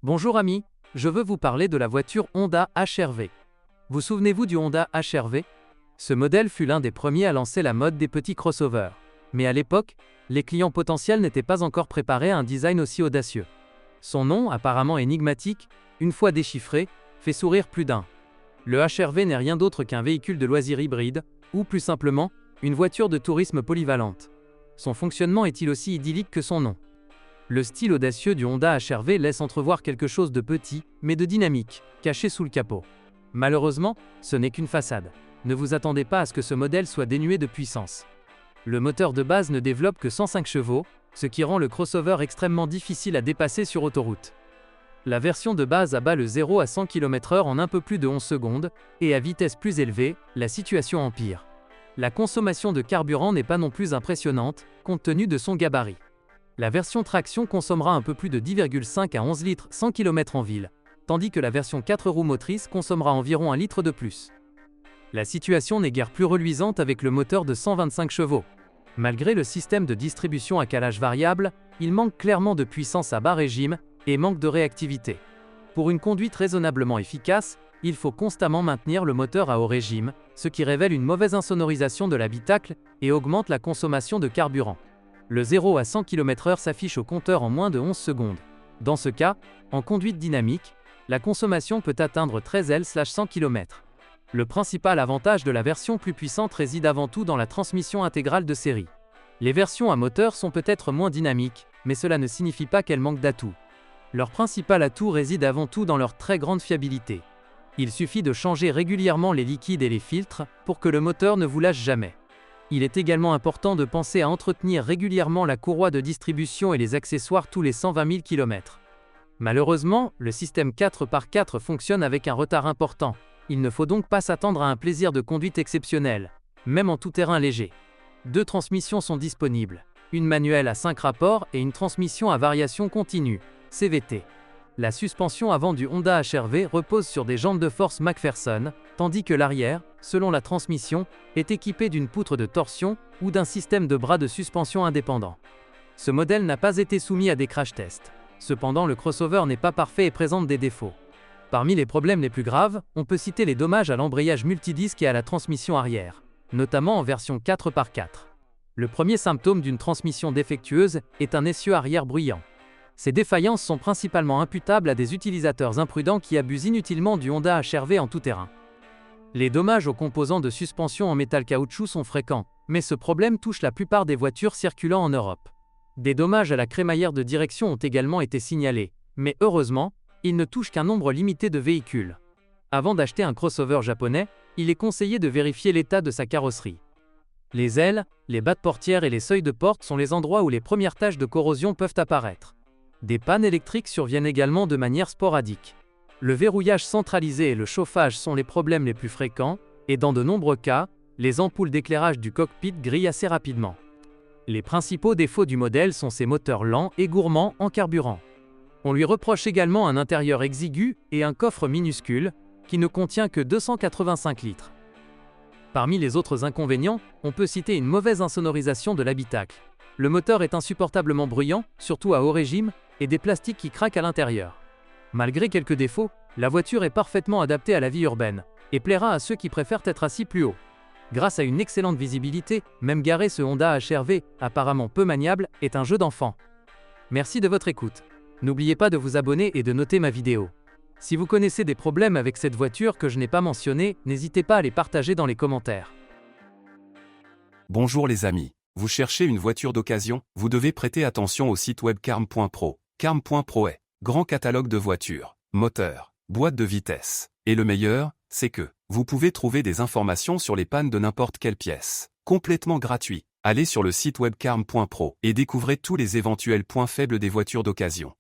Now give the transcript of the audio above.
Bonjour amis, je veux vous parler de la voiture Honda HR-V. Vous souvenez-vous du Honda HR-V? Ce modèle fut l'un des premiers à lancer la mode des petits crossovers. Mais à l'époque, les clients potentiels n'étaient pas encore préparés à un design aussi audacieux. Son nom, apparemment énigmatique, une fois déchiffré, fait sourire plus d'un. Le HR-V n'est rien d'autre qu'un véhicule de loisirs hybride, ou plus simplement, une voiture de tourisme polyvalente. Son fonctionnement est-il aussi idyllique que son nom? Le style audacieux du Honda HR-V laisse entrevoir quelque chose de petit, mais de dynamique, caché sous le capot. Malheureusement, ce n'est qu'une façade. Ne vous attendez pas à ce que ce modèle soit dénué de puissance. Le moteur de base ne développe que 105 chevaux, ce qui rend le crossover extrêmement difficile à dépasser sur autoroute. La version de base abat le 0 à 100 km/h en un peu plus de 11 secondes, et à vitesse plus élevée, la situation empire. La consommation de carburant n'est pas non plus impressionnante, compte tenu de son gabarit. La version traction consommera un peu plus de 10,5 à 11 litres 100 km en ville, tandis que la version 4 roues motrices consommera environ 1 litre de plus. La situation n'est guère plus reluisante avec le moteur de 125 chevaux. Malgré le système de distribution à calage variable, il manque clairement de puissance à bas régime et manque de réactivité. Pour une conduite raisonnablement efficace, il faut constamment maintenir le moteur à haut régime, ce qui révèle une mauvaise insonorisation de l'habitacle et augmente la consommation de carburant. Le 0 à 100 km/h s'affiche au compteur en moins de 11 secondes. Dans ce cas, en conduite dynamique, la consommation peut atteindre 13 L/100 km. Le principal avantage de la version plus puissante réside avant tout dans la transmission intégrale de série. Les versions à moteur sont peut-être moins dynamiques, mais cela ne signifie pas qu'elles manquent d'atouts. Leur principal atout réside avant tout dans leur très grande fiabilité. Il suffit de changer régulièrement les liquides et les filtres pour que le moteur ne vous lâche jamais. Il est également important de penser à entretenir régulièrement la courroie de distribution et les accessoires tous les 120 000 km. Malheureusement, le système 4x4 fonctionne avec un retard important. Il ne faut donc pas s'attendre à un plaisir de conduite exceptionnel, même en tout-terrain léger. Deux transmissions sont disponibles, une manuelle à 5 rapports et une transmission à variation continue, CVT. La suspension avant du Honda HR-V repose sur des jantes de force McPherson, tandis que l'arrière, selon la transmission, est équipé d'une poutre de torsion ou d'un système de bras de suspension indépendant. Ce modèle n'a pas été soumis à des crash tests. Cependant, le crossover n'est pas parfait et présente des défauts. Parmi les problèmes les plus graves, on peut citer les dommages à l'embrayage multidisque et à la transmission arrière, notamment en version 4x4. Le premier symptôme d'une transmission défectueuse est un essieu arrière bruyant. Ces défaillances sont principalement imputables à des utilisateurs imprudents qui abusent inutilement du Honda HR-V en tout-terrain. Les dommages aux composants de suspension en métal caoutchouc sont fréquents, mais ce problème touche la plupart des voitures circulant en Europe. Des dommages à la crémaillère de direction ont également été signalés, mais heureusement, ils ne touchent qu'un nombre limité de véhicules. Avant d'acheter un crossover japonais, il est conseillé de vérifier l'état de sa carrosserie. Les ailes, les bas de portière et les seuils de porte sont les endroits où les premières taches de corrosion peuvent apparaître. Des pannes électriques surviennent également de manière sporadique. Le verrouillage centralisé et le chauffage sont les problèmes les plus fréquents, et dans de nombreux cas, les ampoules d'éclairage du cockpit grillent assez rapidement. Les principaux défauts du modèle sont ses moteurs lents et gourmands en carburant. On lui reproche également un intérieur exigu et un coffre minuscule, qui ne contient que 285 litres. Parmi les autres inconvénients, on peut citer une mauvaise insonorisation de l'habitacle. Le moteur est insupportablement bruyant, surtout à haut régime, et des plastiques qui craquent à l'intérieur. Malgré quelques défauts, la voiture est parfaitement adaptée à la vie urbaine, et plaira à ceux qui préfèrent être assis plus haut. Grâce à une excellente visibilité, même garé, ce Honda HR-V, apparemment peu maniable, est un jeu d'enfant. Merci de votre écoute. N'oubliez pas de vous abonner et de noter ma vidéo. Si vous connaissez des problèmes avec cette voiture que je n'ai pas mentionné, n'hésitez pas à les partager dans les commentaires. Bonjour les amis. Vous cherchez une voiture d'occasion? Vous devez prêter attention au site web carm.pro. Carm.pro est grand catalogue de voitures, moteurs, boîtes de vitesse. Et le meilleur, c'est que vous pouvez trouver des informations sur les pannes de n'importe quelle pièce. Complètement gratuit. Allez sur le site web carm.pro et découvrez tous les éventuels points faibles des voitures d'occasion.